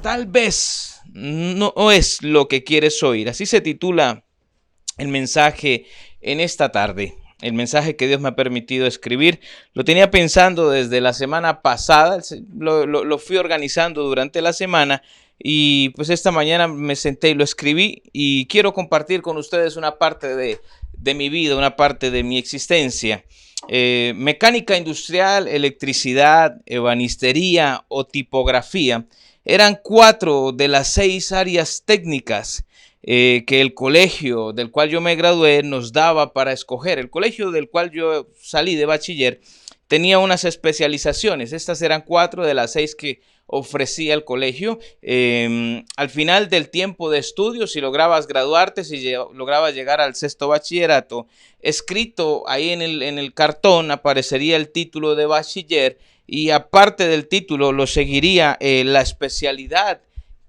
Tal vez no es lo que quieres oír. Así se titula el mensaje en esta tarde. El mensaje que Dios me ha permitido escribir. Lo tenía pensando desde la semana pasada. Lo fui organizando durante la semana. Y pues esta mañana me senté y lo escribí. Y quiero compartir con ustedes una parte de mi vida, una parte de mi existencia. Mecánica industrial, electricidad, ebanistería o tipografía eran 4 de las 6 áreas técnicas que el colegio del cual yo me gradué nos daba para escoger. El colegio del cual yo salí de bachiller tenía unas especializaciones. Estas eran 4 de las 6 que ofrecía el colegio. Al final del tiempo de estudio, si lograbas graduarte, si lograbas llegar al 6º bachillerato, escrito ahí en el cartón aparecería el título de bachiller, y aparte del título lo seguiría la especialidad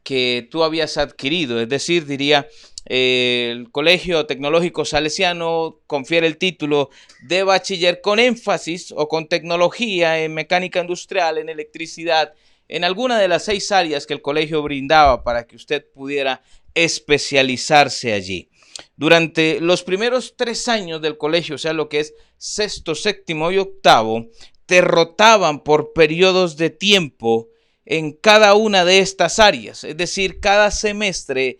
que tú habías adquirido. Es decir, diría, el Colegio Tecnológico Salesiano confiere el título de bachiller con énfasis o con tecnología en mecánica industrial, en electricidad, en alguna de las 6 áreas que el colegio brindaba para que usted pudiera especializarse allí. Durante los primeros 3 años del colegio, o sea, lo que es 6º, 7º y 8º, te rotaban por periodos de tiempo en cada una de estas áreas. Es decir, cada semestre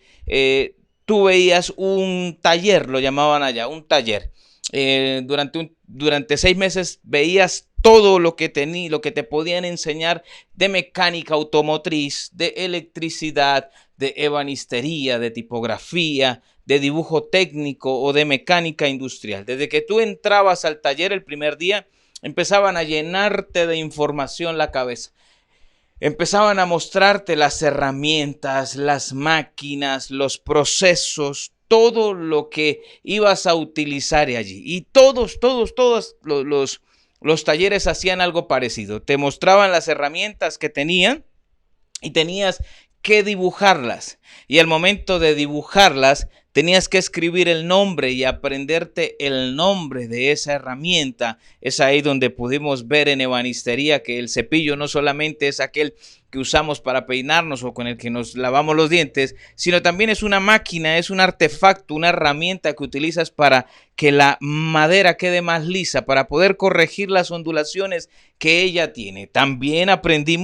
tú veías un taller, lo llamaban allá, un taller. Durante 6 meses veías todo lo que te podían enseñar de mecánica automotriz, de electricidad, de ebanistería, de tipografía, de dibujo técnico o de mecánica industrial. Desde que tú entrabas al taller el primer día, empezaban a llenarte de información la cabeza. Empezaban a mostrarte las herramientas, las máquinas, los procesos, todo lo que ibas a utilizar allí. Y todos los talleres hacían algo parecido. Te mostraban las herramientas que tenían y tenías que dibujarlas. Y al momento de dibujarlas, tenías que escribir el nombre y aprenderte el nombre de esa herramienta. Es ahí donde pudimos ver en ebanistería que el cepillo no solamente es aquel que usamos para peinarnos o con el que nos lavamos los dientes, sino también es una máquina, es un artefacto, una herramienta que utilizas para que la madera quede más lisa, para poder corregir las ondulaciones que ella tiene. También aprendí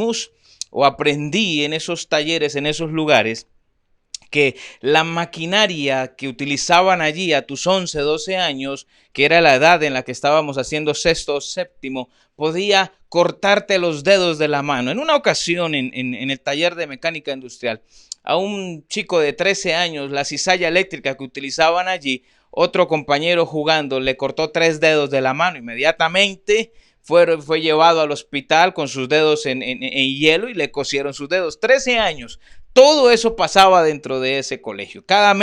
en esos talleres, en esos lugares, que la maquinaria que utilizaban allí a tus 11, 12 años, que era la edad en la que estábamos haciendo 6º o 7º, podía cortarte los dedos de la mano. En una ocasión, en el taller de mecánica industrial, a un chico de 13 años, la cizalla eléctrica que utilizaban allí, otro compañero jugando le cortó 3 dedos de la mano. Inmediatamente fue llevado al hospital con sus dedos en hielo y le cosieron sus dedos. 13 años. Todo eso pasaba dentro de ese colegio. Cada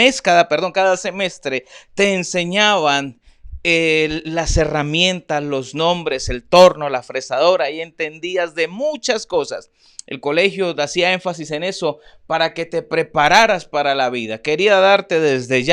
semestre te enseñaban las herramientas, los nombres, el torno, la fresadora, y entendías de muchas cosas. El colegio hacía énfasis en eso para que te prepararas para la vida. Quería darte desde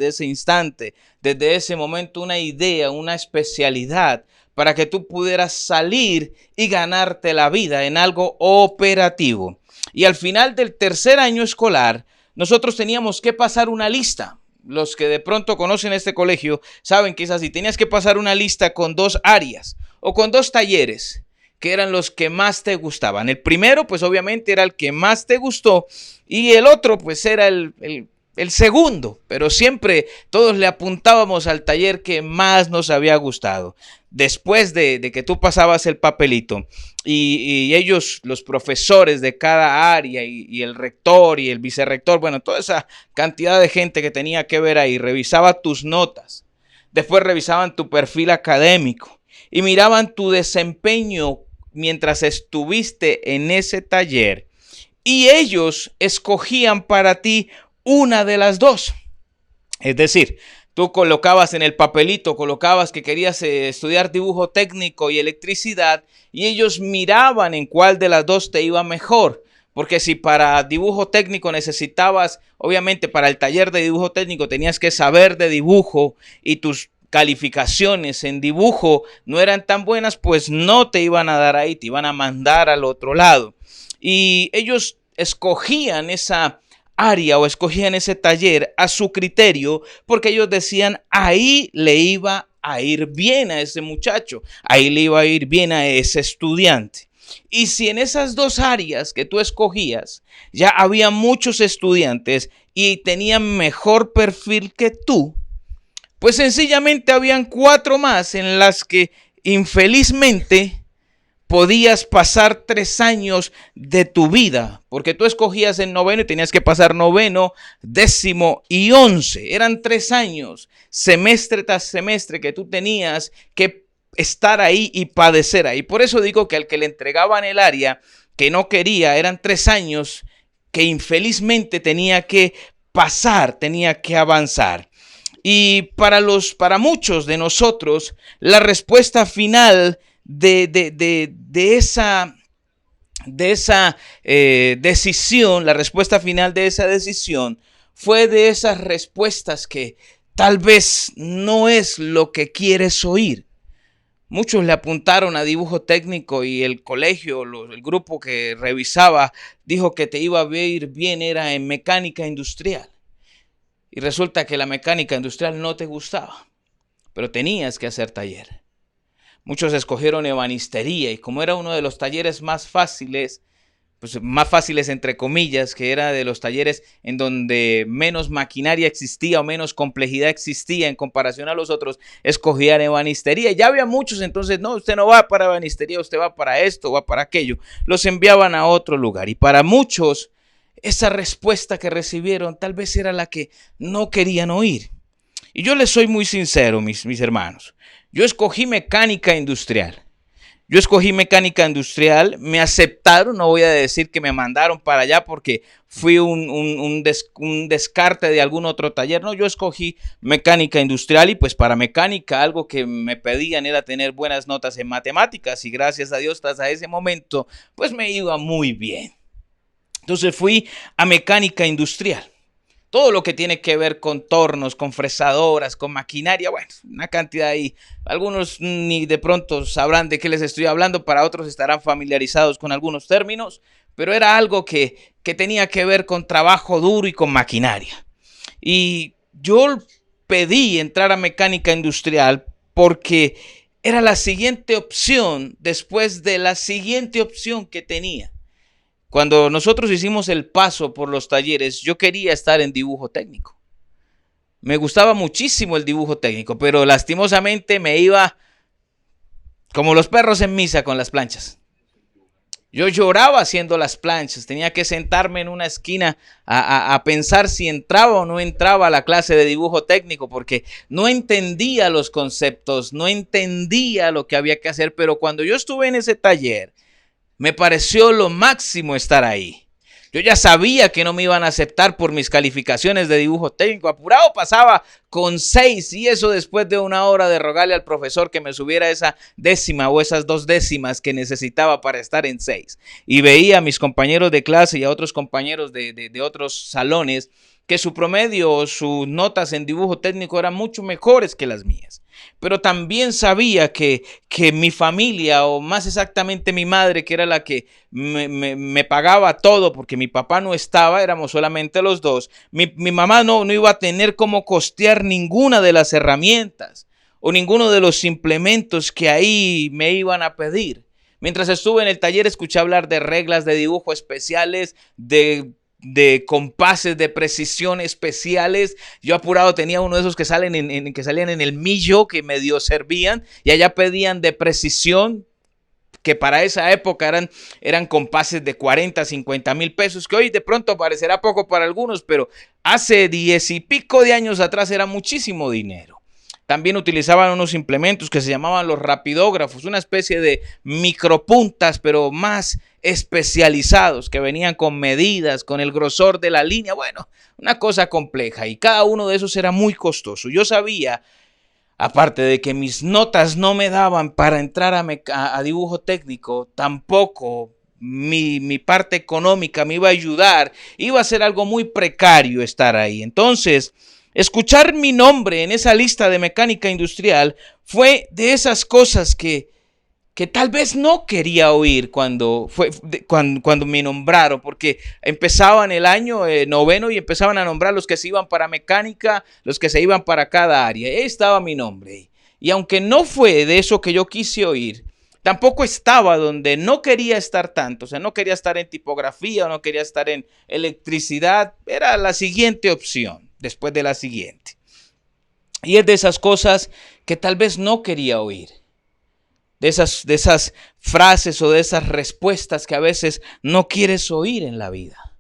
ese instante, desde ese momento, una idea, una especialidad para que tú pudieras salir y ganarte la vida en algo operativo. Y al final del 3er año escolar, nosotros teníamos que pasar una lista. Los que de pronto conocen este colegio saben que es así. Tenías que pasar una lista con 2 áreas o con 2 talleres que eran los que más te gustaban. El primero, pues obviamente era el que más te gustó, y el otro, pues era el segundo, pero siempre todos le apuntábamos al taller que más nos había gustado. Después de que tú pasabas el papelito y ellos, los profesores de cada área y el rector y el vicerrector, bueno, toda esa cantidad de gente que tenía que ver ahí, revisaba tus notas, después revisaban tu perfil académico y miraban tu desempeño mientras estuviste en ese taller, y ellos escogían para ti una de las 2. Es decir, tú colocabas en el papelito, colocabas que querías estudiar dibujo técnico y electricidad, y ellos miraban en cuál de las 2 te iba mejor. Porque si para dibujo técnico necesitabas, obviamente para el taller de dibujo técnico tenías que saber de dibujo y tus calificaciones en dibujo no eran tan buenas, pues no te iban a dar ahí, te iban a mandar al otro lado. Y ellos escogían esa área o escogían ese taller a su criterio porque ellos decían ahí le iba a ir bien a ese muchacho, ahí le iba a ir bien a ese estudiante. Y si en esas dos áreas que tú escogías ya había muchos estudiantes y tenían mejor perfil que tú, pues sencillamente habían 4 más en las que infelizmente podías pasar 3 años de tu vida, porque tú escogías el noveno y tenías que pasar noveno, 10º y 11. Eran 3 años, semestre tras semestre, que tú tenías que estar ahí y padecer ahí. Por eso digo que al que le entregaban el área que no quería, eran 3 años que infelizmente tenía que pasar, tenía que avanzar. Y para muchos de nosotros, la respuesta final de esa decisión, la respuesta final de esa decisión fue de esas respuestas que tal vez no es lo que quieres oír. Muchos le apuntaron a dibujo técnico y el colegio, el grupo que revisaba, dijo que te iba a ir bien, era en mecánica industrial. Y resulta que la mecánica industrial no te gustaba, pero tenías que hacer taller. Muchos escogieron ebanistería y como era uno de los talleres más fáciles, pues más fáciles entre comillas, que era de los talleres en donde menos maquinaria existía o menos complejidad existía en comparación a los otros, escogían ebanistería. Ya había muchos, entonces no, usted no va para ebanistería, usted va para esto, va para aquello. Los enviaban a otro lugar y para muchos esa respuesta que recibieron tal vez era la que no querían oír. Y yo les soy muy sincero, mis hermanos. Yo escogí mecánica industrial. Me aceptaron, no voy a decir que me mandaron para allá porque fui un descarte de algún otro taller. No, yo escogí mecánica industrial y pues para mecánica algo que me pedían era tener buenas notas en matemáticas y gracias a Dios hasta ese momento pues me iba muy bien. Entonces fui a mecánica industrial. Todo lo que tiene que ver con tornos, con fresadoras, con maquinaria, bueno, una cantidad ahí. Algunos ni de pronto sabrán de qué les estoy hablando, para otros estarán familiarizados con algunos términos, pero era algo que tenía que ver con trabajo duro y con maquinaria. Y yo pedí entrar a mecánica industrial porque era la siguiente opción después de la siguiente opción que tenía. Cuando nosotros hicimos el paso por los talleres, yo quería estar en dibujo técnico. Me gustaba muchísimo el dibujo técnico, pero lastimosamente me iba como los perros en misa con las planchas. Yo lloraba haciendo las planchas, tenía que sentarme en una esquina a pensar si entraba o no entraba a la clase de dibujo técnico, porque no entendía los conceptos, no entendía lo que había que hacer, pero cuando yo estuve en ese taller, me pareció lo máximo estar ahí. Yo ya sabía que no me iban a aceptar por mis calificaciones de dibujo técnico. Apurado pasaba con 6 y eso después de una hora de rogarle al profesor que me subiera esa décima o esas 2 décimas que necesitaba para estar en 6. Y veía a mis compañeros de clase y a otros compañeros de otros salones que su promedio o sus notas en dibujo técnico eran mucho mejores que las mías. Pero también sabía que mi familia, o más exactamente mi madre, que era la que me pagaba todo porque mi papá no estaba, éramos solamente los dos, mi mamá no iba a tener cómo costear ninguna de las herramientas o ninguno de los implementos que ahí me iban a pedir. Mientras estuve en el taller escuché hablar de reglas de dibujo especiales, de compases de precisión especiales. Yo apurado tenía uno de esos que salían en el millo, que medio servían, y allá pedían de precisión, que para esa época eran compases de 40, 50 mil pesos, que hoy de pronto parecerá poco para algunos, pero hace 10 y pico de años atrás era muchísimo dinero. También utilizaban unos implementos que se llamaban los rapidógrafos, una especie de micropuntas, pero más especializados, que venían con medidas, con el grosor de la línea. Bueno, una cosa compleja, y cada uno de esos era muy costoso. Yo sabía, aparte de que mis notas no me daban para entrar a dibujo técnico, tampoco mi parte económica me iba a ayudar. Iba a ser algo muy precario estar ahí. Entonces, Escuchar mi nombre en esa lista de mecánica industrial fue de esas cosas que tal vez no quería oír cuando me nombraron, porque empezaban el año noveno y empezaban a nombrar los que se iban para mecánica, los que se iban para cada área. Ahí estaba mi nombre. Y aunque no fue de eso que yo quise oír, tampoco estaba donde no quería estar tanto. O sea, no quería estar en tipografía o no quería estar en electricidad. Era la siguiente opción, después de la siguiente. Y es de esas cosas que tal vez no quería oír. De esas frases o de esas respuestas que a veces no quieres oír en la vida.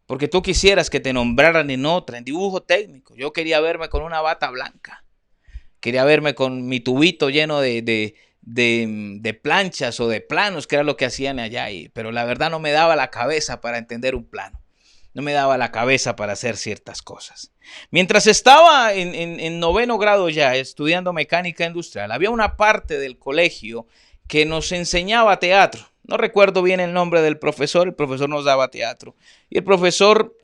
Porque tú quisieras que te nombraran en otra, en dibujo técnico. Yo quería verme con una bata blanca. Quería verme con mi tubito lleno de planchas o de planos, que era lo que hacían allá. Pero la verdad no me daba la cabeza para entender un plano. No me daba la cabeza para hacer ciertas cosas. Mientras estaba en noveno grado ya estudiando mecánica industrial, había una parte del colegio que nos enseñaba teatro. No recuerdo bien el nombre del profesor, el profesor nos daba teatro. Y el profesor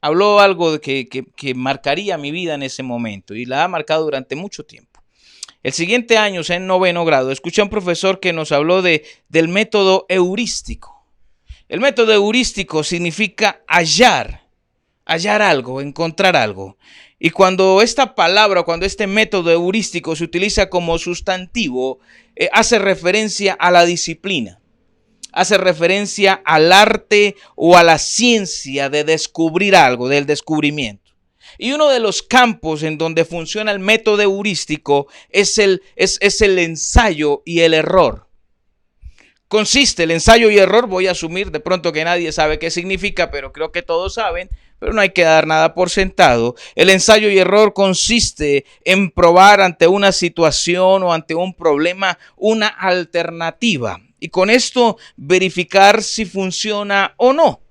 habló algo que marcaría mi vida en ese momento y la ha marcado durante mucho tiempo. El siguiente año, o sea, en noveno grado, escuché a un profesor que nos habló del método heurístico. El método heurístico significa hallar algo, encontrar algo. Y cuando esta palabra, cuando este método heurístico se utiliza como sustantivo, hace referencia a la disciplina, hace referencia al arte o a la ciencia de descubrir algo, del descubrimiento. Y uno de los campos en donde funciona el método heurístico es el ensayo y el error. Consiste el ensayo y error, voy a asumir de pronto que nadie sabe qué significa, pero creo que todos saben, pero no hay que dar nada por sentado. El ensayo y error consiste en probar ante una situación o ante un problema una alternativa y con esto verificar si funciona o no.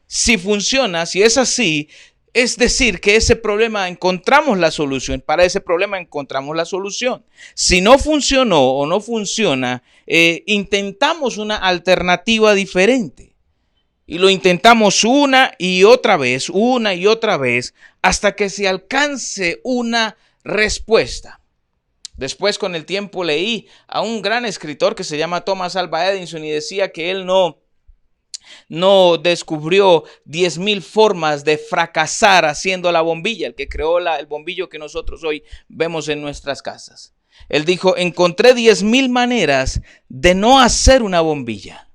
Si funciona, si es así, es decir, que ese problema encontramos la solución. Para ese problema encontramos la solución. Si no funcionó o no funciona, intentamos una alternativa diferente. Y lo intentamos una y otra vez, hasta que se alcance una respuesta. Después, con el tiempo, leí a un gran escritor que se llama Thomas Alva Edison y decía que él no descubrió 10,000 formas de fracasar haciendo la bombilla, el que creó el bombillo que nosotros hoy vemos en nuestras casas. Él dijo, encontré 10,000 maneras de no hacer una bombilla.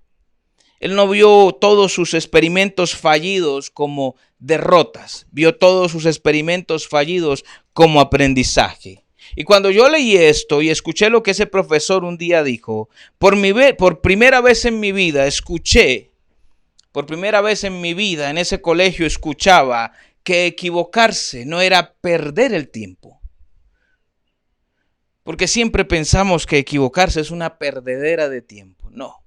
Él no vio todos sus experimentos fallidos como derrotas, vio todos sus experimentos fallidos como aprendizaje. Y cuando yo leí esto y escuché lo que ese profesor un día dijo, por primera vez en mi vida en ese colegio escuchaba que equivocarse no era perder el tiempo. Porque siempre pensamos que equivocarse es una perdedera de tiempo. No,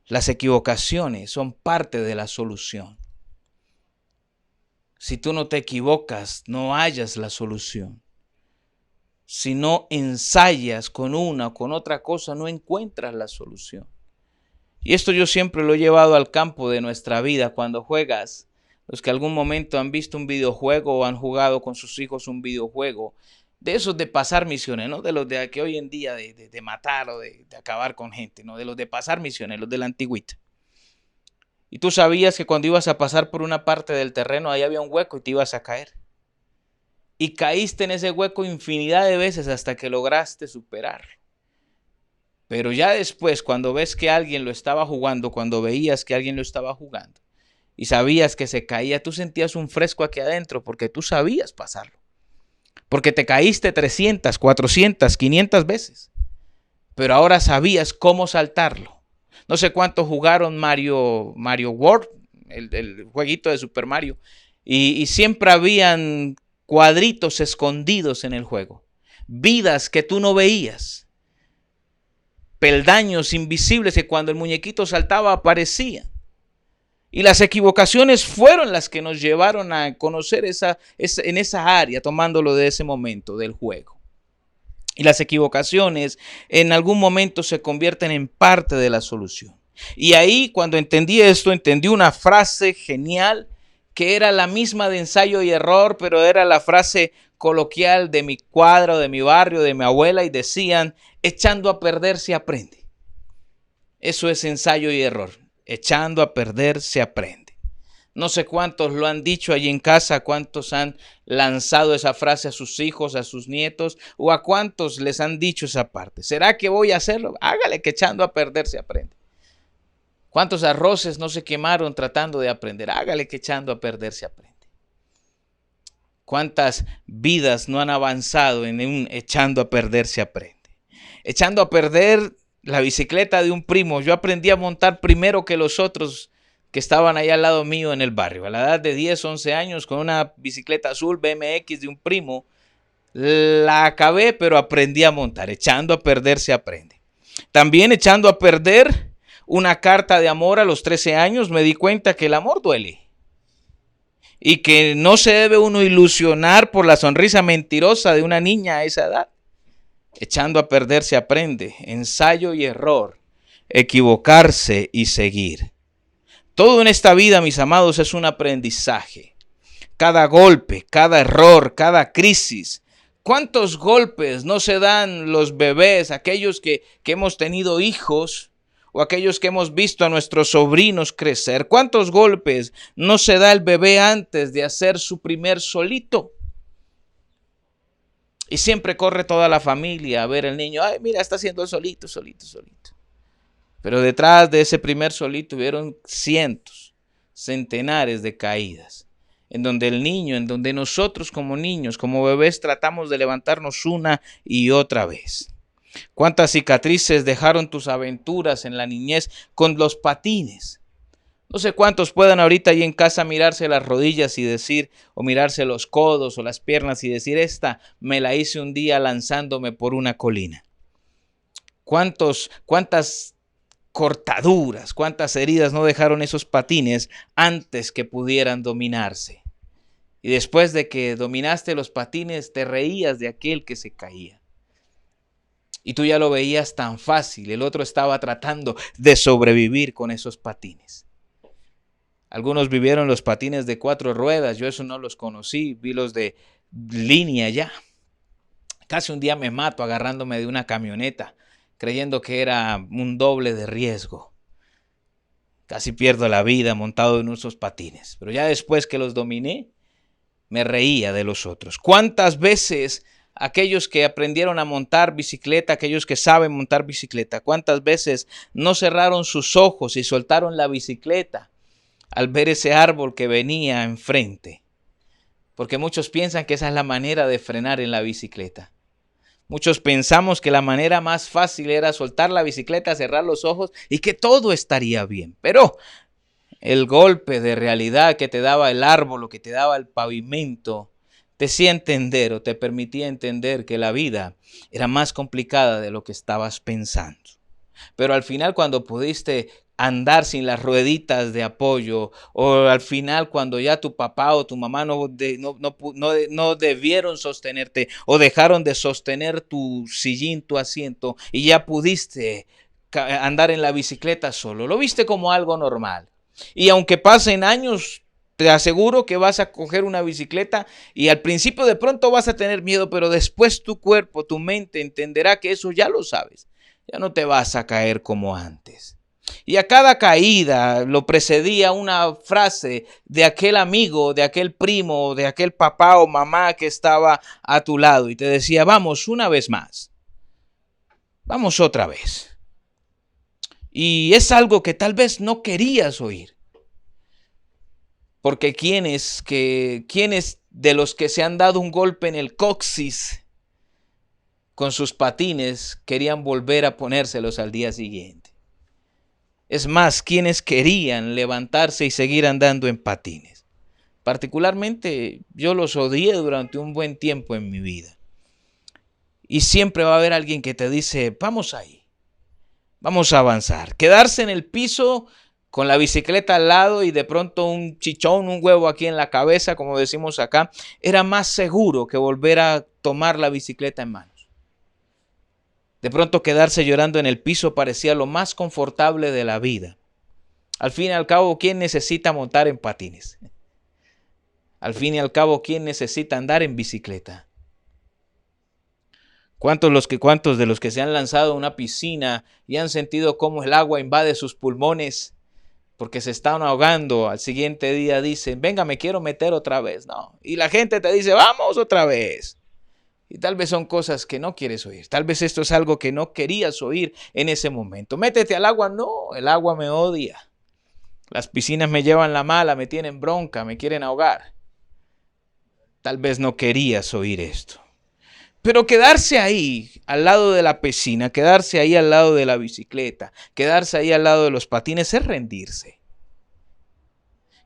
las equivocaciones son parte de la solución. Si tú no te equivocas, no hallas la solución. Si no ensayas con una o con otra cosa, no encuentras la solución. Y esto yo siempre lo he llevado al campo de nuestra vida. Cuando juegas, los que algún momento han visto un videojuego o han jugado con sus hijos un videojuego, de esos de pasar misiones, no de los de que hoy en día de matar o de acabar con gente, no de los de pasar misiones, los de la antigüita. Y tú sabías que cuando ibas a pasar por una parte del terreno, ahí había un hueco y te ibas a caer. Y caíste en ese hueco infinidad de veces hasta que lograste superarlo. Pero ya después, cuando ves que alguien lo estaba jugando, cuando veías que alguien lo estaba jugando y sabías que se caía, tú sentías un fresco aquí adentro porque tú sabías pasarlo. Porque te caíste 300, 400, 500 veces. Pero ahora sabías cómo saltarlo. No sé cuántos jugaron Mario World, el jueguito de Super Mario. Y siempre habían cuadritos escondidos en el juego. Vidas que tú no veías. Peldaños invisibles que cuando el muñequito saltaba aparecían. Y las equivocaciones fueron las que nos llevaron a conocer en esa área, tomándolo de ese momento del juego. Y las equivocaciones en algún momento se convierten en parte de la solución. Y ahí, cuando entendí esto, entendí una frase genial que era la misma de ensayo y error, pero era la frase coloquial de mi cuadra, de mi barrio, de mi abuela, y decían, echando a perder se aprende. Eso es ensayo y error. Echando a perder se aprende. No sé cuántos lo han dicho allí en casa, cuántos han lanzado esa frase a sus hijos, a sus nietos, o a cuántos les han dicho esa parte. ¿Será que voy a hacerlo? Hágale, que echando a perder se aprende. ¿Cuántos arroces no se quemaron tratando de aprender? Hágale, que echando a perder se aprende. ¿Cuántas vidas no han avanzado en un echando a perder se aprende? Echando a perder la bicicleta de un primo. Yo aprendí a montar primero que los otros que estaban allá al lado mío en el barrio. A la edad de 10, 11 años, con una bicicleta azul BMX de un primo, la acabé, pero aprendí a montar. Echando a perder se aprende. También echando a perder una carta de amor a los 13 años, me di cuenta que el amor duele. Y que no se debe uno ilusionar por la sonrisa mentirosa de una niña a esa edad. Echando a perder se aprende. Ensayo y error. Equivocarse y seguir. Todo en esta vida, mis amados, es un aprendizaje. Cada golpe, cada error, cada crisis. ¿Cuántos golpes no se dan los bebés, aquellos que hemos tenido hijos o aquellos que hemos visto a nuestros sobrinos crecer? ¿Cuántos golpes no se da el bebé antes de hacer su primer solito? Y siempre corre toda la familia a ver el niño. Ay, mira, está haciendo el solito, solito, solito. Pero detrás de ese primer solito hubieron cientos, centenares de caídas. En donde el niño, en donde nosotros como niños, como bebés, tratamos de levantarnos una y otra vez. ¿Cuántas cicatrices dejaron tus aventuras en la niñez con los patines? No sé cuántos puedan ahorita ahí en casa mirarse las rodillas y decir, o mirarse los codos o las piernas y decir, esta me la hice un día lanzándome por una colina. ¿Cuántas cortaduras, cuántas heridas no dejaron esos patines antes que pudieran dominarse? Y después de que dominaste los patines, te reías de aquel que se caía. Y tú ya lo veías tan fácil, el otro estaba tratando de sobrevivir con esos patines. Algunos vivieron los patines de 4 ruedas, yo eso no los conocí, vi los de línea ya. Casi un día me mato agarrándome de una camioneta, creyendo que era un doble de riesgo. Casi pierdo la vida montado en esos patines, pero ya después que los dominé, me reía de los otros. ¿Cuántas veces aquellos que aprendieron a montar bicicleta, aquellos que saben montar bicicleta, cuántas veces no cerraron sus ojos y soltaron la bicicleta al ver ese árbol que venía enfrente? Porque muchos piensan que esa es la manera de frenar en la bicicleta. Muchos pensamos que la manera más fácil era soltar la bicicleta, cerrar los ojos y que todo estaría bien. Pero el golpe de realidad que te daba el árbol o que te daba el pavimento te hacía entender o te permitía entender que la vida era más complicada de lo que estabas pensando. Pero al final, cuando pudiste andar sin las rueditas de apoyo, o al final cuando ya tu papá o tu mamá no debieron sostenerte o dejaron de sostener tu sillín, tu asiento, y ya pudiste andar en la bicicleta solo, lo viste como algo normal. Y aunque pasen años, te aseguro que vas a coger una bicicleta y al principio de pronto vas a tener miedo, pero después tu cuerpo, tu mente entenderá que eso ya lo sabes. Ya no te vas a caer como antes. Y a cada caída lo precedía una frase de aquel amigo, de aquel primo, de aquel papá o mamá que estaba a tu lado y te decía, vamos una vez más, vamos otra vez. Y es algo que tal vez no querías oír. Porque ¿quiénes de los que se han dado un golpe en el coxis con sus patines querían volver a ponérselos al día siguiente? Es más, ¿quiénes querían levantarse y seguir andando en patines? Particularmente yo los odié durante un buen tiempo en mi vida. Y siempre va a haber alguien que te dice, vamos ahí, vamos a avanzar. Quedarse en el piso con la bicicleta al lado y de pronto un chichón, un huevo aquí en la cabeza, como decimos acá, era más seguro que volver a tomar la bicicleta en manos. De pronto quedarse llorando en el piso parecía lo más confortable de la vida. Al fin y al cabo, ¿quién necesita montar en patines? Al fin y al cabo, ¿quién necesita andar en bicicleta? ¿Cuántos de los que se han lanzado a una piscina y han sentido cómo el agua invade sus pulmones porque se están ahogando? Al siguiente día dicen, venga, me quiero meter otra vez. No. Y la gente te dice, vamos otra vez. Y tal vez son cosas que no quieres oír. Tal vez esto es algo que no querías oír en ese momento. Métete al agua. No, el agua me odia. Las piscinas me llevan la mala, me tienen bronca, me quieren ahogar. Tal vez no querías oír esto. Pero quedarse ahí al lado de la piscina, quedarse ahí al lado de la bicicleta, quedarse ahí al lado de los patines es rendirse.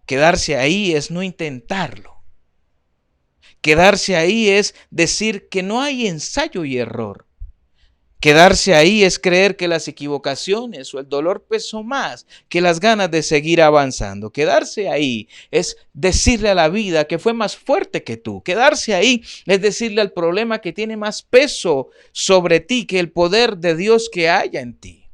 Quedarse ahí es no intentarlo. Quedarse ahí es decir que no hay ensayo y error. Quedarse ahí es creer que las equivocaciones o el dolor pesó más que las ganas de seguir avanzando. Quedarse ahí es decirle a la vida que fue más fuerte que tú. Quedarse ahí es decirle al problema que tiene más peso sobre ti que el poder de Dios que haya en ti.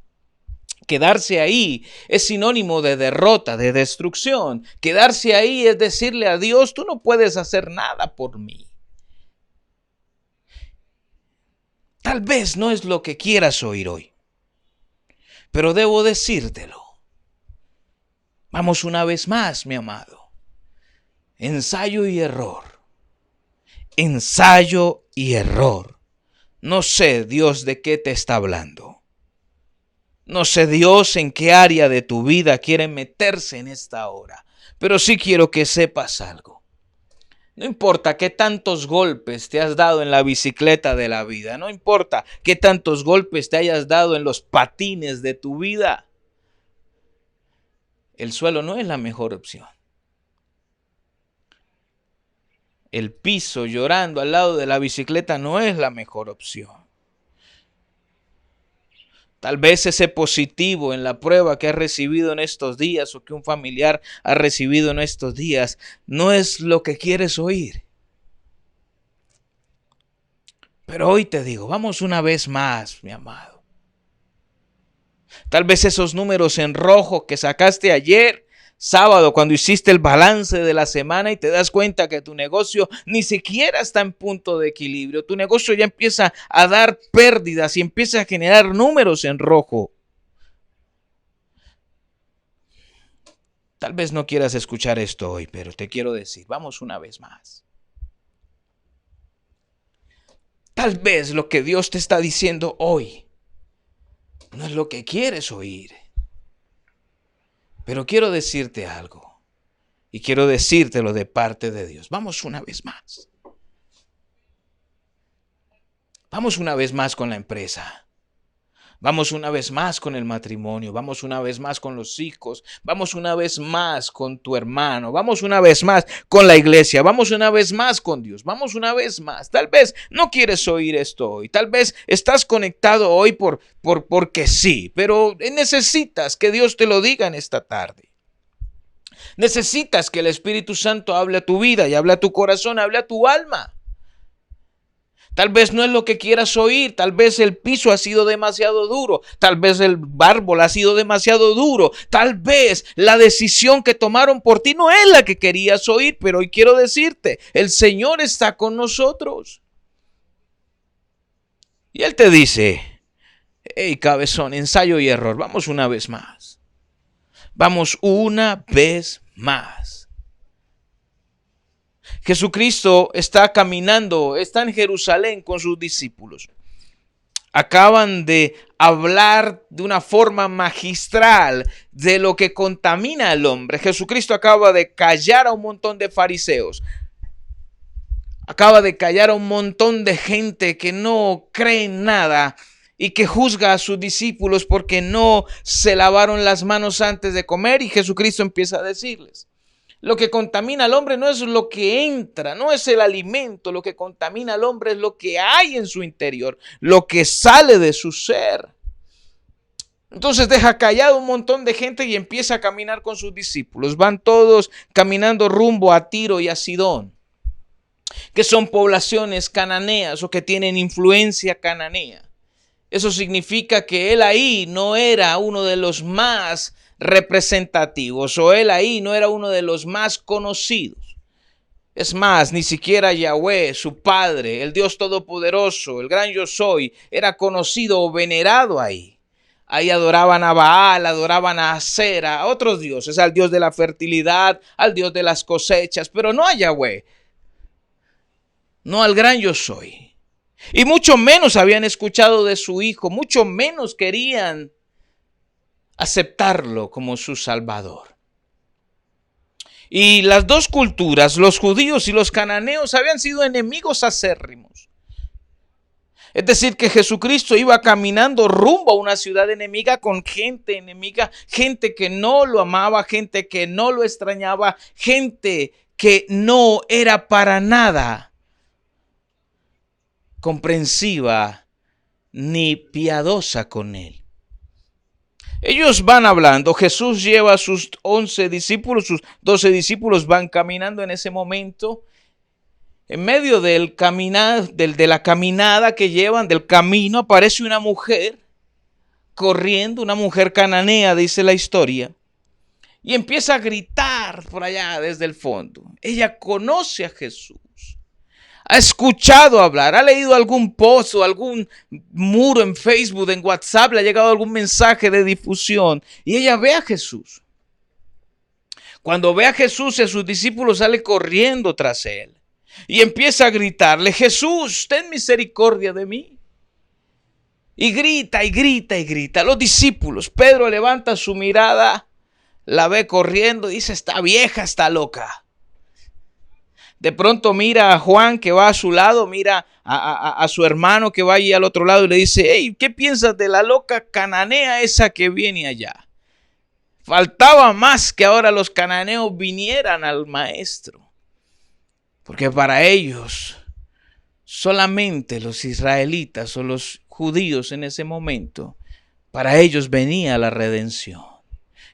Quedarse ahí es sinónimo de derrota, de destrucción. Quedarse ahí es decirle a Dios, tú no puedes hacer nada por mí. Tal vez no es lo que quieras oír hoy, pero debo decírtelo. Vamos una vez más, mi amado. Ensayo y error. Ensayo y error. No sé, Dios, de qué te está hablando. No sé, Dios, en qué área de tu vida quiere meterse en esta hora, pero sí quiero que sepas algo. No importa qué tantos golpes te has dado en la bicicleta de la vida, no importa qué tantos golpes te hayas dado en los patines de tu vida, el suelo no es la mejor opción. El piso llorando al lado de la bicicleta no es la mejor opción. Tal vez ese positivo en la prueba que has recibido en estos días o que un familiar ha recibido en estos días no es lo que quieres oír. Pero hoy te digo, vamos una vez más, mi amado. Tal vez esos números en rojo que sacaste ayer, sábado, cuando hiciste el balance de la semana y te das cuenta que tu negocio ni siquiera está en punto de equilibrio. Tu negocio ya empieza a dar pérdidas y empieza a generar números en rojo. Tal vez no quieras escuchar esto hoy, pero te quiero decir, vamos una vez más. Tal vez lo que Dios te está diciendo hoy no es lo que quieres oír. Pero quiero decirte algo. Y quiero decírtelo de parte de Dios. Vamos una vez más. Vamos una vez más con la empresa. Vamos una vez más con el matrimonio, vamos una vez más con los hijos, vamos una vez más con tu hermano, vamos una vez más con la iglesia, vamos una vez más con Dios, vamos una vez más. Tal vez no quieres oír esto hoy, tal vez estás conectado hoy porque sí, pero necesitas que Dios te lo diga en esta tarde. Necesitas que el Espíritu Santo hable a tu vida y hable a tu corazón, hable a tu alma. Tal vez no es lo que quieras oír, tal vez el piso ha sido demasiado duro, tal vez el árbol ha sido demasiado duro, tal vez la decisión que tomaron por ti no es la que querías oír, pero hoy quiero decirte, el Señor está con nosotros. Y Él te dice, hey cabezón, ensayo y error, vamos una vez más. Vamos una vez más. Jesucristo está caminando, está en Jerusalén con sus discípulos. Acaban de hablar de una forma magistral de lo que contamina al hombre. Jesucristo acaba de callar a un montón de fariseos. Acaba de callar a un montón de gente que no cree en nada y que juzga a sus discípulos porque no se lavaron las manos antes de comer. Y Jesucristo empieza a decirles: lo que contamina al hombre no es lo que entra, no es el alimento. Lo que contamina al hombre es lo que hay en su interior, lo que sale de su ser. Entonces deja callado un montón de gente y empieza a caminar con sus discípulos. Van todos caminando rumbo a Tiro y a Sidón, que son poblaciones cananeas o que tienen influencia cananea. Eso significa que él ahí no era uno de los más representativos, o él ahí no era uno de los más conocidos. Es más, ni siquiera Yahweh, su padre, el Dios Todopoderoso, el gran yo soy, era conocido o venerado ahí. Ahí adoraban a Baal, adoraban a Asera, a otros dioses, al Dios de la fertilidad, al Dios de las cosechas, pero no a Yahweh, no al gran yo soy. Y mucho menos habían escuchado de su hijo, mucho menos querían aceptarlo como su salvador. Y las dos culturas, los judíos y los cananeos, habían sido enemigos acérrimos. Es decir, que Jesucristo iba caminando rumbo a una ciudad enemiga con gente enemiga, gente que no lo amaba, gente que no lo extrañaba, gente que no era para nada comprensiva ni piadosa con él. Ellos van hablando, Jesús lleva a sus 11 discípulos, sus 12 discípulos van caminando en ese momento. En medio del de la caminada que llevan, del camino, aparece una mujer corriendo, una mujer cananea, dice la historia, y empieza a gritar por allá desde el fondo. Ella conoce a Jesús, ha escuchado hablar, ha leído algún post o algún muro en Facebook, en WhatsApp, le ha llegado algún mensaje de difusión y ella ve a Jesús. Cuando ve a Jesús y a sus discípulos, sale corriendo tras él y empieza a gritarle: Jesús, ten misericordia de mí. Y grita y grita y grita. Los discípulos, Pedro levanta su mirada, la ve corriendo y dice: esta vieja está loca. De pronto mira a Juan que va a su lado, mira a su hermano que va allí al otro lado y le dice: hey, ¿qué piensas de la loca cananea esa que viene allá? Faltaba más que ahora los cananeos vinieran al maestro, porque para ellos solamente los israelitas o los judíos en ese momento, para ellos venía la redención.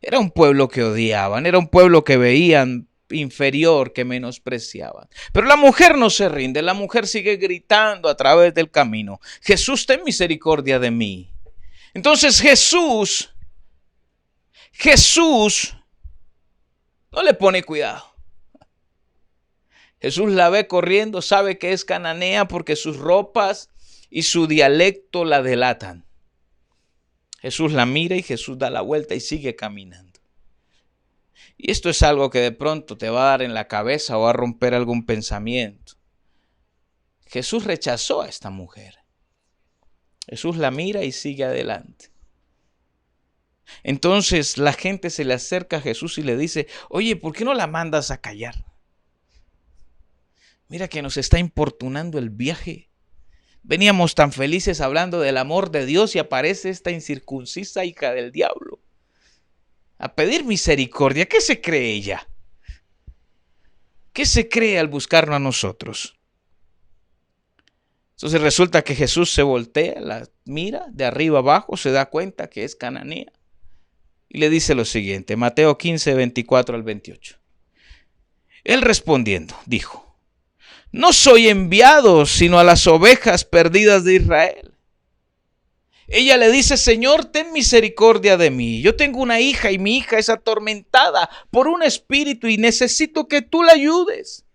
Era un pueblo que odiaban, era un pueblo que veían inferior, que menospreciaban. Pero la mujer no se rinde, la mujer sigue gritando a través del camino: Jesús, ten misericordia de mí. Entonces Jesús no le pone cuidado. Jesús la ve corriendo, sabe que es cananea porque sus ropas y su dialecto la delatan. Jesús la mira y Jesús da la vuelta y sigue caminando. Y esto es algo que de pronto te va a dar en la cabeza o a romper algún pensamiento. Jesús rechazó a esta mujer. Jesús la mira y sigue adelante. Entonces la gente se le acerca a Jesús y le dice: oye, ¿por qué no la mandas a callar? Mira que nos está importunando el viaje. Veníamos tan felices hablando del amor de Dios y aparece esta incircuncisa hija del diablo a pedir misericordia. ¿Qué se cree ella? ¿Qué se cree al buscarnos a nosotros? Entonces resulta que Jesús se voltea, la mira de arriba abajo, se da cuenta que es cananea y le dice lo siguiente, Mateo 15, 24 al 28. Él respondiendo, dijo: no soy enviado sino a las ovejas perdidas de Israel. Ella le dice: Señor, ten misericordia de mí. Yo tengo una hija y mi hija es atormentada por un espíritu y necesito que tú la ayudes.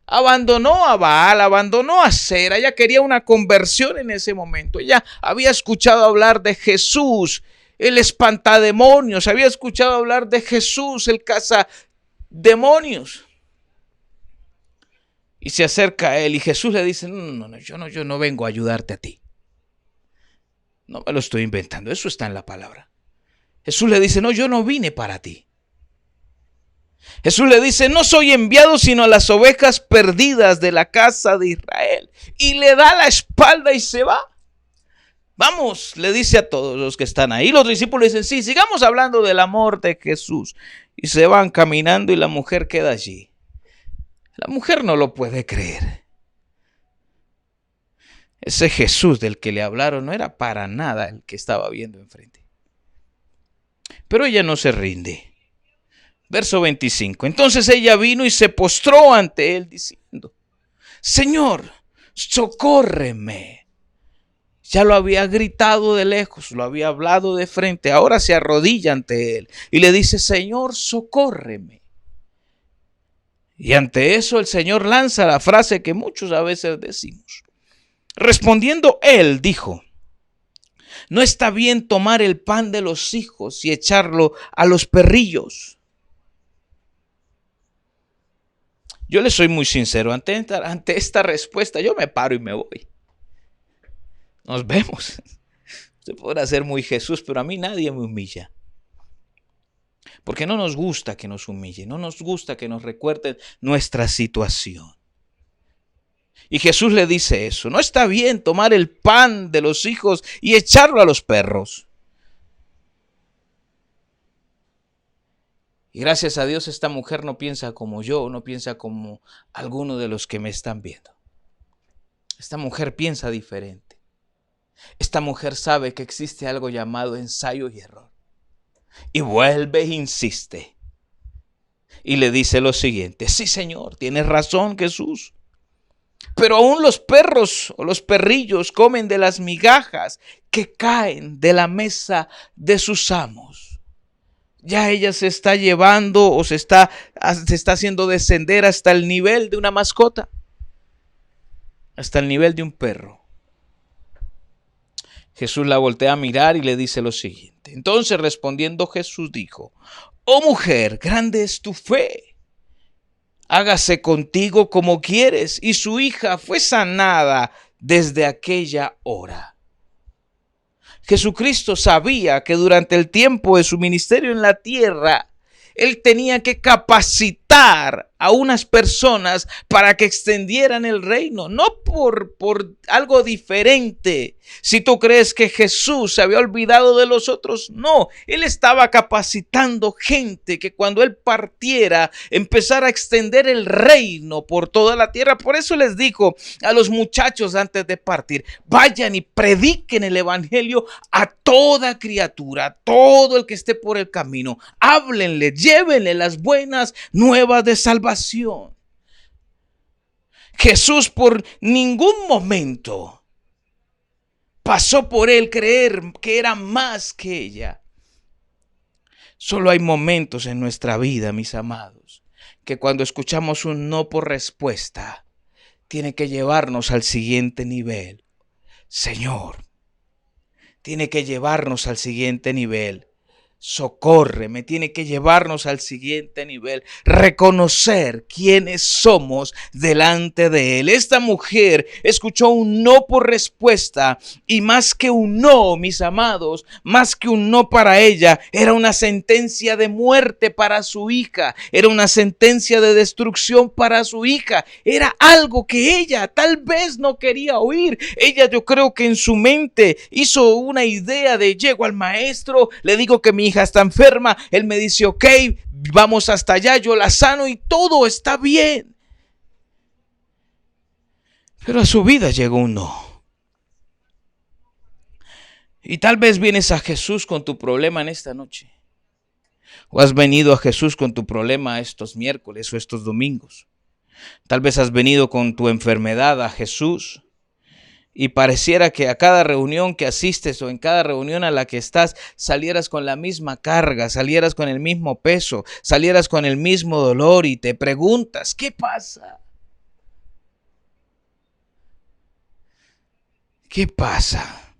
Abandonó a Baal, abandonó a Asera. Ella quería una conversión en ese momento. Ella había escuchado hablar de Jesús, el espantademonios. Había escuchado hablar de Jesús, el cazademonios. Y se acerca a él y Jesús le dice: no, yo no vengo a ayudarte a ti. No me lo estoy inventando, eso está en la palabra. Jesús le dice: no, yo no vine para ti. Jesús le dice: no soy enviado sino a las ovejas perdidas de la casa de Israel. Y le da la espalda y se va. Vamos, le dice a todos los que están ahí. Los discípulos dicen: sí, sigamos hablando del amor de Jesús. Y se van caminando y la mujer queda allí. La mujer no lo puede creer. Ese Jesús del que le hablaron no era para nada el que estaba viendo enfrente. Pero ella no se rinde. Verso 25. Entonces ella vino y se postró ante él diciendo: Señor, socórreme. Ya lo había gritado de lejos, lo había hablado de frente. Ahora se arrodilla ante él y le dice: Señor, socórreme. Y ante eso el Señor lanza la frase que muchos a veces decimos. Respondiendo él, dijo: no está bien tomar el pan de los hijos y echarlo a los perrillos. Yo le soy muy sincero, ante esta respuesta yo me paro y me voy. Nos vemos. Usted podrá ser muy Jesús, pero a mí nadie me humilla. Porque no nos gusta que nos humillen, no nos gusta que nos recuerden nuestra situación. Y Jesús le dice eso: no está bien tomar el pan de los hijos y echarlo a los perros. Y gracias a Dios esta mujer no piensa como yo, no piensa como alguno de los que me están viendo. Esta mujer piensa diferente. Esta mujer sabe que existe algo llamado ensayo y error. Y vuelve e insiste. Y le dice lo siguiente: sí, Señor, tienes razón, Jesús. Pero aún los perros o los perrillos comen de las migajas que caen de la mesa de sus amos. Ya ella se está llevando o se está haciendo descender hasta el nivel de una mascota, hasta el nivel de un perro. Jesús la voltea a mirar y le dice lo siguiente. Entonces respondiendo Jesús dijo: oh mujer, grande es tu fe. Hágase contigo como quieres. Y su hija fue sanada desde aquella hora. Jesucristo sabía que durante el tiempo de su ministerio en la tierra, Él tenía que capacitar a unas personas para que extendieran el reino, no por algo diferente. Si tú crees que Jesús se había olvidado de los otros, no, Él estaba capacitando gente que cuando Él partiera empezara a extender el reino por toda la tierra. Por eso les dijo a los muchachos antes de partir: vayan y prediquen el evangelio a toda criatura, a todo el que esté por el camino. Háblenle, llévenle las buenas nuevas de salvación. Jesús por ningún momento pasó por él creer que era más que ella. Solo hay momentos en nuestra vida, mis amados, que cuando escuchamos un no por respuesta, tiene que llevarnos al siguiente nivel. Señor, tiene que llevarnos al siguiente nivel. Socórreme, tiene que llevarnos al siguiente nivel, reconocer quiénes somos delante de Él. Esta mujer escuchó un no por respuesta, y más que un no, mis amados, más que un no para ella, era una sentencia de muerte para su hija, era una sentencia de destrucción para su hija, era algo que ella tal vez no quería oír. Ella, yo creo que en su mente hizo una idea de: llego al maestro, le digo que mi hija está enferma, él me dice ok, vamos hasta allá, yo la sano y todo está bien. Pero a su vida llegó un no. Y tal vez vienes a Jesús con tu problema en esta noche, o has venido a Jesús con tu problema estos miércoles o estos domingos. Tal vez has venido con tu enfermedad a Jesús, y pareciera que a cada reunión que asistes o en cada reunión a la que estás, salieras con la misma carga, salieras con el mismo peso, salieras con el mismo dolor, y te preguntas: ¿qué pasa? ¿Qué pasa?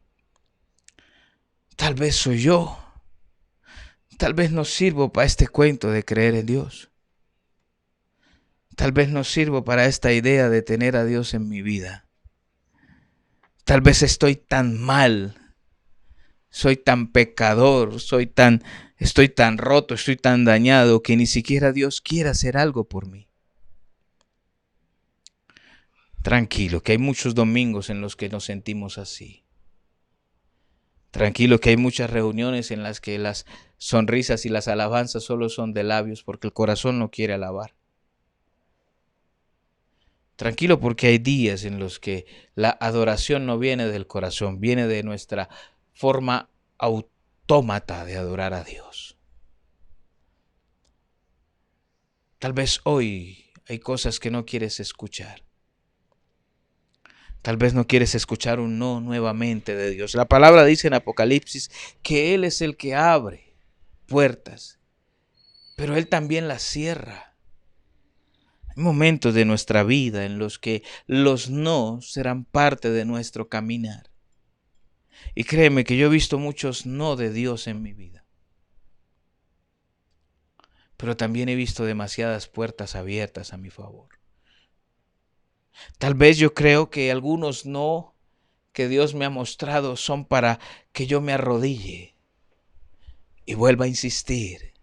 Tal vez soy yo. Tal vez no sirvo para este cuento de creer en Dios. Tal vez no sirvo para esta idea de tener a Dios en mi vida. Tal vez estoy tan mal, soy tan pecador, estoy tan roto, estoy tan dañado que ni siquiera Dios quiere hacer algo por mí. Tranquilo, que hay muchos domingos en los que nos sentimos así. Tranquilo, que hay muchas reuniones en las que las sonrisas y las alabanzas solo son de labios porque el corazón no quiere alabar. Tranquilo, porque hay días en los que la adoración no viene del corazón, viene de nuestra forma autómata de adorar a Dios. Tal vez hoy hay cosas que no quieres escuchar. Tal vez no quieres escuchar un no nuevamente de Dios. La palabra dice en Apocalipsis que Él es el que abre puertas, pero Él también las cierra. Hay momentos de nuestra vida en los que los no serán parte de nuestro caminar. Y créeme que yo he visto muchos no de Dios en mi vida. Pero también he visto demasiadas puertas abiertas a mi favor. Tal vez yo creo que algunos no que Dios me ha mostrado son para que yo me arrodille y vuelva a insistir.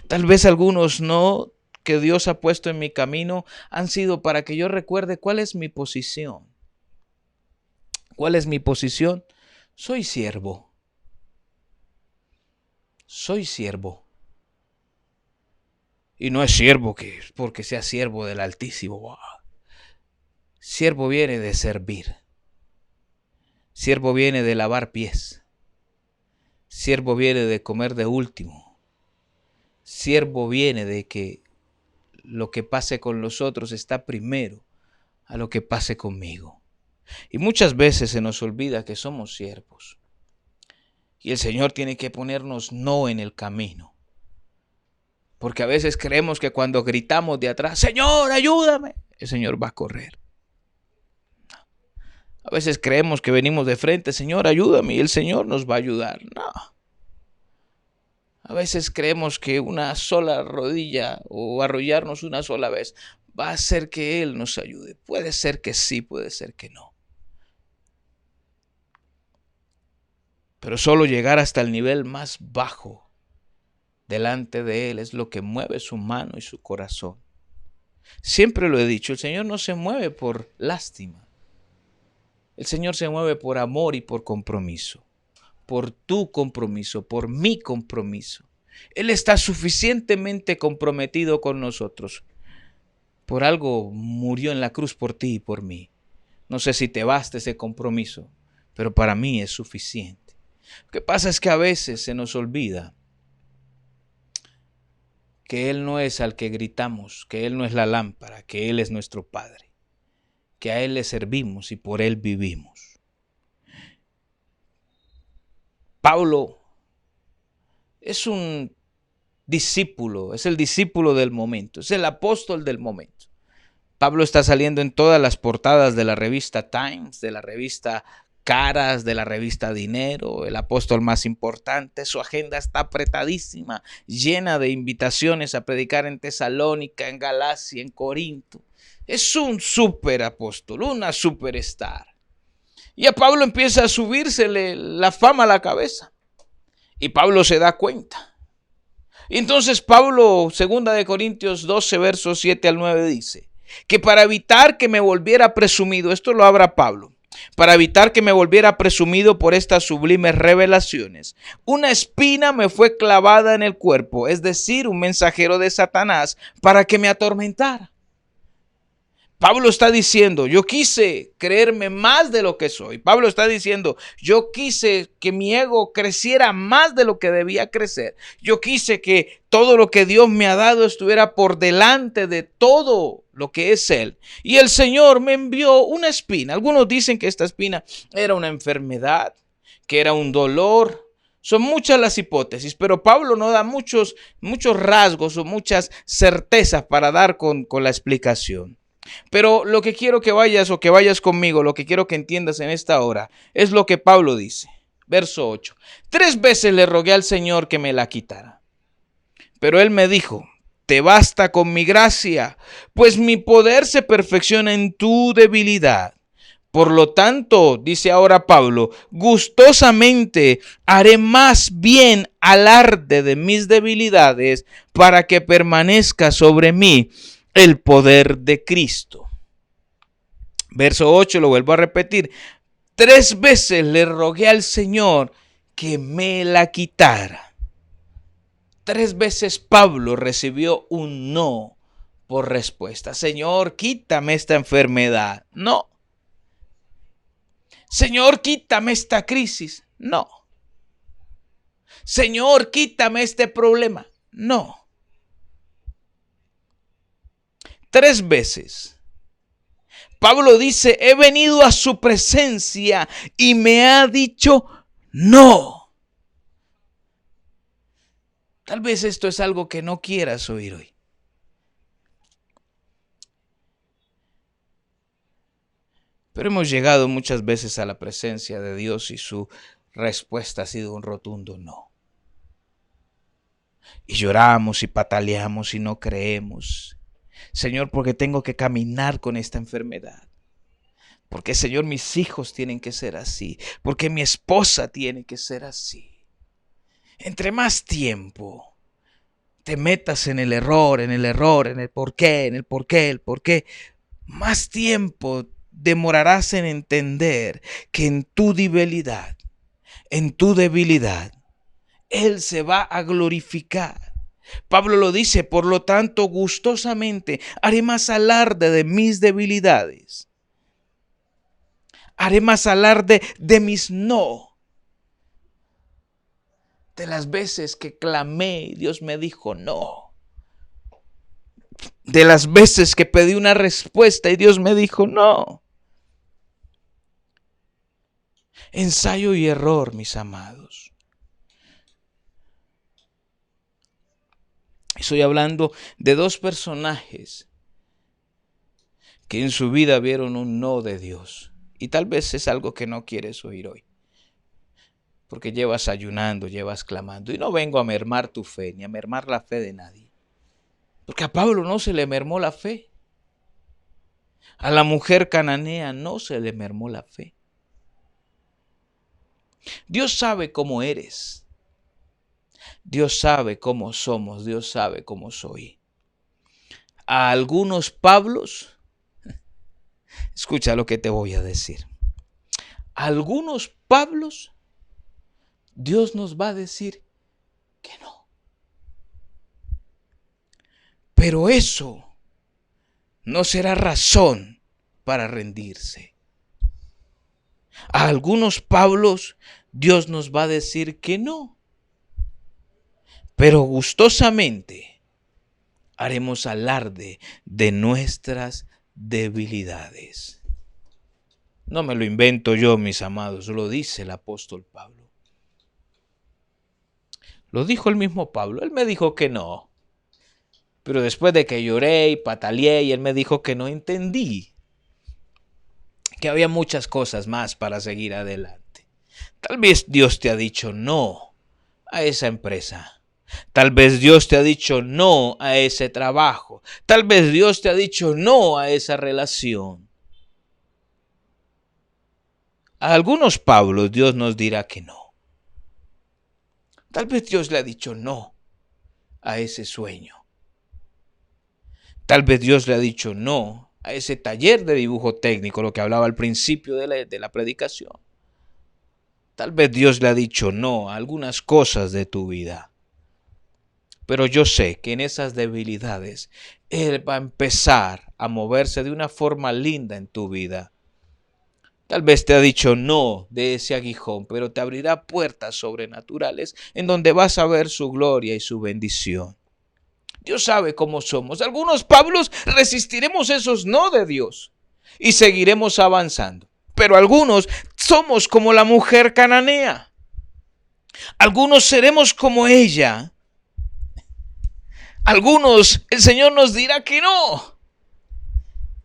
Tal vez algunos no que Dios ha puesto en mi camino han sido para que yo recuerde cuál es mi posición. ¿Cuál es mi posición? Soy siervo. Soy siervo. Y no es siervo porque sea siervo del Altísimo. Wow. Siervo viene de servir. Siervo viene de lavar pies. Siervo viene de comer de último. Siervo viene de que lo que pase con los otros está primero a lo que pase conmigo. Y muchas veces se nos olvida que somos siervos. Y el Señor tiene que ponernos no en el camino. Porque a veces creemos que cuando gritamos de atrás, Señor, ayúdame, el Señor va a correr. A veces creemos que venimos de frente, Señor, ayúdame, y el Señor nos va a ayudar. No. A veces creemos que una sola rodilla o arrollarnos una sola vez va a hacer que Él nos ayude. Puede ser que sí, puede ser que no. Pero solo llegar hasta el nivel más bajo delante de Él es lo que mueve su mano y su corazón. Siempre lo he dicho, el Señor no se mueve por lástima. El Señor se mueve por amor y por compromiso. Por tu compromiso, por mi compromiso. Él está suficientemente comprometido con nosotros. Por algo murió en la cruz por ti y por mí. No sé si te basta ese compromiso, pero para mí es suficiente. Lo que pasa es que a veces se nos olvida que Él no es al que gritamos, que Él no es la lámpara, que Él es nuestro Padre, que a Él le servimos y por Él vivimos. Pablo es un discípulo, es el discípulo del momento, es el apóstol del momento. Pablo está saliendo en todas las portadas de la revista Times, de la revista Caras, de la revista Dinero, el apóstol más importante. Su agenda está apretadísima, llena de invitaciones a predicar en Tesalónica, en Galacia, en Corinto. Es un super apóstol, una superstar. Y a Pablo empieza a subírsele la fama a la cabeza. Y Pablo se da cuenta. Y entonces Pablo, 2 Corintios 12, versos 7 al 9, dice que para evitar que me volviera presumido, esto lo habla Pablo, para evitar que me volviera presumido por estas sublimes revelaciones, una espina me fue clavada en el cuerpo, es decir, un mensajero de Satanás para que me atormentara. Pablo está diciendo, yo quise creerme más de lo que soy. Pablo está diciendo, yo quise que mi ego creciera más de lo que debía crecer. Yo quise que todo lo que Dios me ha dado estuviera por delante de todo lo que es Él. Y el Señor me envió una espina. Algunos dicen que esta espina era una enfermedad, que era un dolor. Son muchas las hipótesis, pero Pablo no da muchos rasgos o muchas certezas para dar con la explicación. Pero lo que quiero que vayas conmigo, lo que quiero que entiendas en esta hora, es lo que Pablo dice. Verso 8. 3 veces le rogué al Señor que me la quitara. Pero Él me dijo, te basta con mi gracia, pues mi poder se perfecciona en tu debilidad. Por lo tanto, dice ahora Pablo, gustosamente haré más bien alarde de mis debilidades para que permanezca sobre mí el poder de Cristo. Verso 8, lo vuelvo a repetir. 3 veces le rogué al Señor que me la quitara. 3 veces Pablo recibió un no por respuesta. Señor, quítame esta enfermedad. No. Señor, quítame esta crisis. No. Señor, quítame este problema. No. 3 veces. Pablo dice, he venido a su presencia y me ha dicho no. Tal vez esto es algo que no quieras oír hoy. Pero hemos llegado muchas veces a la presencia de Dios y su respuesta ha sido un rotundo no. Y lloramos y pataleamos y no creemos. Señor, porque tengo que caminar con esta enfermedad. Porque, Señor, mis hijos tienen que ser así. Porque mi esposa tiene que ser así. Entre más tiempo te metas en el error, en el por qué, más tiempo demorarás en entender que en tu debilidad, Él se va a glorificar. Pablo lo dice, por lo tanto, gustosamente haré más alarde de mis debilidades. Haré más alarde de mis no. De las veces que clamé y Dios me dijo no. De las veces que pedí una respuesta y Dios me dijo no. Ensayo y error, mis amados. Estoy hablando de dos personajes que en su vida vieron un no de Dios. Y tal vez es algo que no quieres oír hoy. Porque llevas ayunando, llevas clamando. Y no vengo a mermar tu fe, ni a mermar la fe de nadie. Porque a Pablo no se le mermó la fe. A la mujer cananea no se le mermó la fe. Dios sabe cómo eres. Dios sabe cómo somos. Dios sabe cómo soy. A algunos Pablos, escucha lo que te voy a decir. A algunos Pablos, Dios nos va a decir que no. Pero eso no será razón para rendirse. A algunos Pablos, Dios nos va a decir que no. Pero gustosamente haremos alarde de nuestras debilidades. No me lo invento yo, mis amados, lo dice el apóstol Pablo. Lo dijo el mismo Pablo, él me dijo que no. Pero después de que lloré y pataleé y él me dijo que no, entendí que había muchas cosas más para seguir adelante. Tal vez Dios te ha dicho no a esa empresa. Tal vez Dios te ha dicho no a ese trabajo. Tal vez Dios te ha dicho no a esa relación. A algunos Pablos Dios nos dirá que no. Tal vez Dios le ha dicho no a ese sueño. Tal vez Dios le ha dicho no a ese taller de dibujo técnico, lo que hablaba al principio de la predicación. Tal vez Dios le ha dicho no a algunas cosas de tu vida. Pero yo sé que en esas debilidades Él va a empezar a moverse de una forma linda en tu vida. Tal vez te ha dicho no de ese aguijón, pero te abrirá puertas sobrenaturales en donde vas a ver su gloria y su bendición. Dios sabe cómo somos. Algunos Pablos resistiremos esos no de Dios y seguiremos avanzando. Pero algunos somos como la mujer cananea. Algunos seremos como ella. Algunos el Señor nos dirá que no.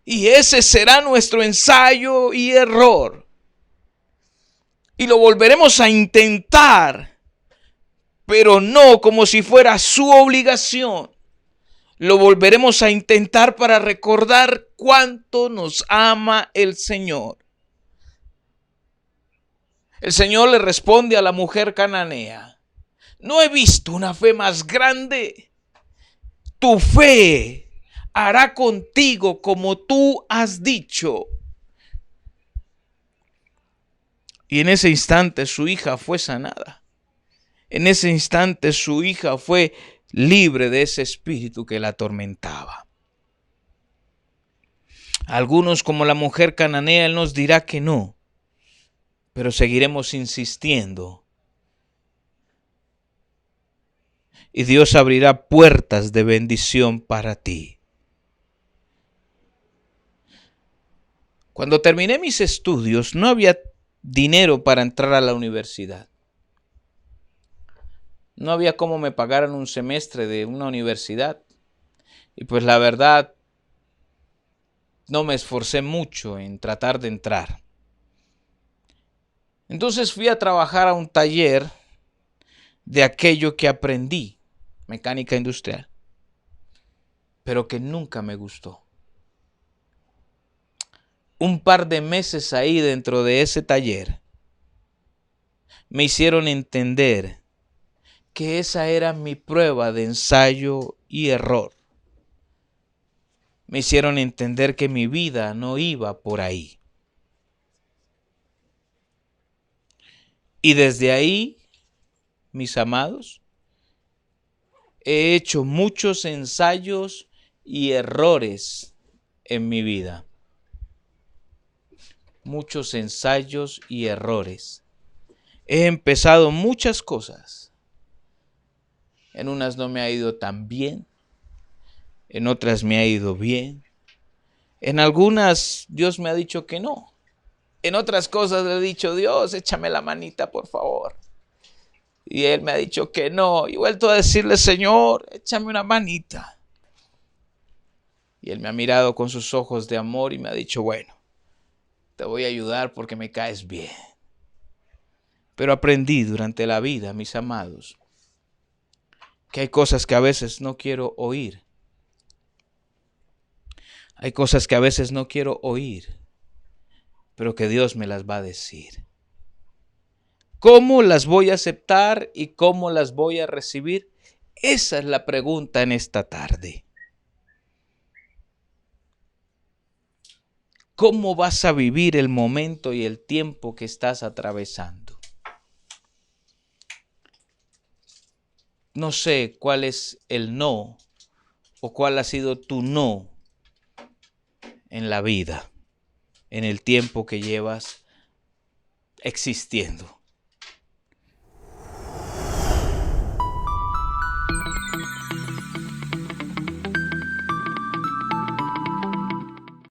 Y ese será nuestro ensayo y error. Y lo volveremos a intentar, pero no como si fuera su obligación. Lo volveremos a intentar para recordar cuánto nos ama el Señor. El Señor le responde a la mujer cananea: no he visto una fe más grande. Tu fe hará contigo como tú has dicho. Y en ese instante su hija fue sanada. En ese instante su hija fue libre de ese espíritu que la atormentaba. Algunos, como la mujer cananea, Él nos dirá que no, pero seguiremos insistiendo. Y Dios abrirá puertas de bendición para ti. Cuando terminé mis estudios, no había dinero para entrar a la universidad. No había cómo me pagaran un semestre de una universidad. Y pues la verdad, no me esforcé mucho en tratar de entrar. Entonces fui a trabajar a un taller de aquello que aprendí, mecánica industrial, pero que nunca me gustó. Un par de meses ahí dentro de ese taller me hicieron entender que esa era mi prueba de ensayo y error. Me hicieron entender que mi vida no iba por ahí. Y desde ahí, mis amados, he hecho muchos ensayos y errores en mi vida. Muchos ensayos y errores. He empezado muchas cosas. En unas no me ha ido tan bien. En otras me ha ido bien. En algunas Dios me ha dicho que no. En otras cosas le he dicho, Dios, échame la manita, por favor. Y Él me ha dicho que no. Y he vuelto a decirle, Señor, échame una manita. Y Él me ha mirado con sus ojos de amor y me ha dicho, bueno, te voy a ayudar porque me caes bien. Pero aprendí durante la vida, mis amados, que hay cosas que a veces no quiero oír. Hay cosas que a veces no quiero oír, pero que Dios me las va a decir. ¿Cómo las voy a aceptar y cómo las voy a recibir? Esa es la pregunta en esta tarde. ¿Cómo vas a vivir el momento y el tiempo que estás atravesando? No sé cuál es el no o cuál ha sido tu no en la vida, en el tiempo que llevas existiendo.